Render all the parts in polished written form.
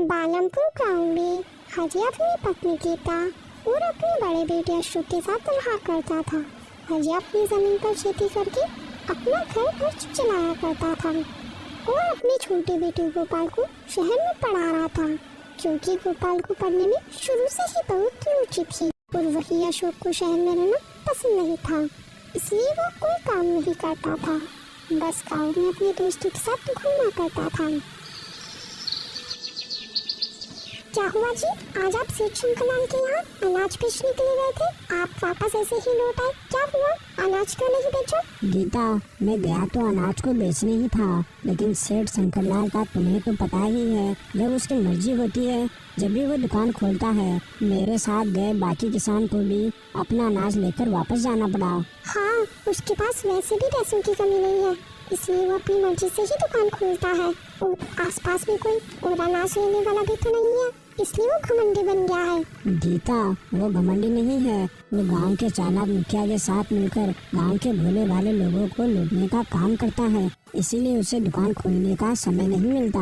बालमपुर गांव में हरी अपनी पत्नी गीता और अपने बड़े बेटे अशोक के साथ रहा करता था। हरी अपनी जमीन पर खेती करके अपना घर खर्च चलाया करता था और अपने छोटे बेटे गोपाल को शहर में पढ़ा रहा था, क्योंकि गोपाल को पढ़ने में शुरू से ही बहुत रुचि थी और वही अशोक को शहर में रहना पसंद नहीं था, इसलिए वो कोई काम नहीं करता था, बस गाँव में अपने दोस्तों के साथ घूमा करता था। क्या हुआ जी, आज आप सेठ शंकरलाल के यहाँ अनाज बेचने के लिए गए थे, आप वापस ऐसे ही लौट आए, क्या हुआ, अनाज क्यों नहीं बेचा? गीता, मैं गया तो अनाज को बेचने ही था, लेकिन सेठ शंकरलाल का तुम्हें तो पता ही है, जब उसकी मर्जी होती है जब भी वो दुकान खोलता है। मेरे साथ गए बाकी किसान को भी अपना अनाज लेकर वापस जाना पड़ा। हाँ, उसके पास वैसे भी पैसों की कमी नहीं है, इसलिए वो अपनी मर्जी से ही दुकान खोलता है और आसपास में कोई और अनाज लेने वाला भी तो नहीं है, इसलिए वो घमंडी बन गया है। गीता, वो घमंडी नहीं है, वो गांव के चालाक मुखिया के साथ मिलकर गांव के भोले भाले लोगों को लूटने का काम करता है, इसीलिए उसे दुकान खोलने का समय नहीं मिलता।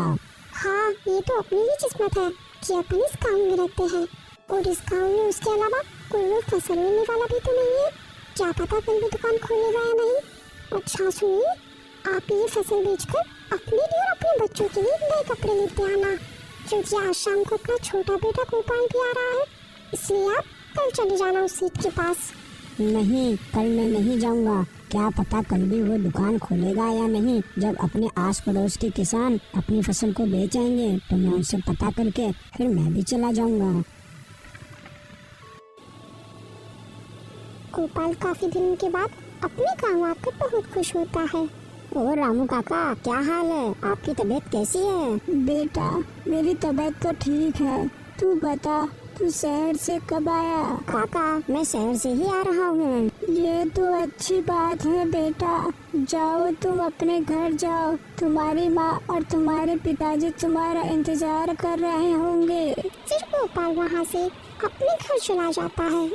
हाँ, ये तो अपनी ही किस्मत है कि अपन इस गाँव में रहते हैं और इस गाँव में उसके अलावा कोई और फसल लेने वाला भी तो नहीं है, क्या पता कल भी दुकान खोलेगा या नहीं। अच्छा सुनिए, आप ये फसल बेचकर अपने लिए और अपने बच्चों के लिए नए कपड़े लेते आना, क्योंकि आज शाम को अपना छोटा बेटा गोपाल भी आ रहा है, इसलिए आप कल चले जाना उस सेठ के पास। नहीं, कल मैं नहीं जाऊंगा, क्या पता कल भी वो दुकान खोलेगा या नहीं। जब अपने आस पड़ोस के किसान अपनी फसल को बेचेंगे तो मैं उनसे पता करके फिर मैं भी चला जाऊंगा। गोपाल काफी दिनों के बाद अपने गाँव आकर बहुत खुश होता है। और रामू काका, क्या हाल है, आपकी तबीयत कैसी है? बेटा, मेरी तबीयत तो ठीक है, तू बता, तू शहर से कब आया? काका, मैं शहर से ही आ रहा हूँ। ये तो अच्छी बात है बेटा, जाओ तुम अपने घर जाओ, तुम्हारी माँ और तुम्हारे पिताजी तुम्हारा इंतजार कर रहे होंगे। फिर गोपाल वहाँ से अपने घर चला जाता है।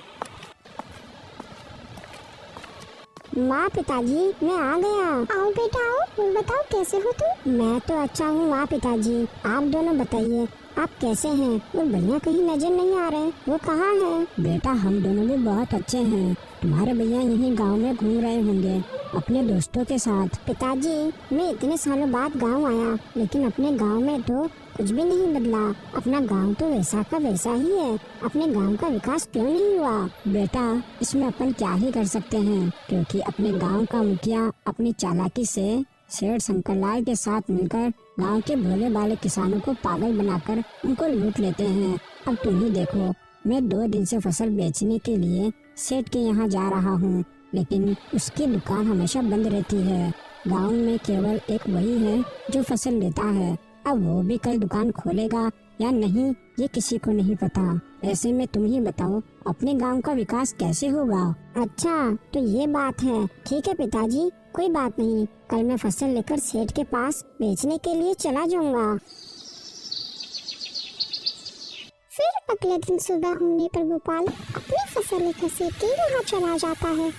माँ, पिताजी, मैं आ गया। आओ बेटा आओ, और बताओ कैसे हो तुम? मैं तो अच्छा हूँ माँ, पिताजी, आप दोनों बताइए, आप कैसे हैं? और भैया कहीं नजर नहीं आ रहे, वो कहाँ हैं? बेटा, हम दोनों भी बहुत अच्छे हैं, तुम्हारे भैया यहीं गांव में घूम रहे होंगे अपने दोस्तों के साथ। पिताजी, मैं इतने सालों बाद गांव आया, लेकिन अपने गांव में तो कुछ भी नहीं बदला, अपना गांव तो वैसा का वैसा ही है, अपने गांव का विकास क्यों नहीं हुआ? बेटा, इसमें अपन क्या ही कर सकते हैं, क्योंकि अपने गांव का मुखिया अपनी चालाकी से सेठ शंकरलाल के साथ मिलकर गांव के भोले भाले किसानों को पागल बनाकर उनको लूट लेते हैं। अब तुम ही देखो, मैं 2 दिन से फसल बेचने के लिए सेठ के यहाँ जा रहा हूँ, लेकिन उसकी दुकान हमेशा बंद रहती है। गांव में केवल एक वही है जो फसल लेता है, अब वो भी कल दुकान खोलेगा या नहीं ये किसी को नहीं पता। ऐसे में तुम ही बताओ, अपने गांव का विकास कैसे होगा? अच्छा, तो ये बात है, ठीक है पिताजी, कोई बात नहीं, कल मैं फसल लेकर सेठ के पास बेचने के लिए चला जाऊंगा। फिर अगले दिन सुबह होने पर गोपाल अपनी फसल लेकर सेठ के यहाँ चला जाता है।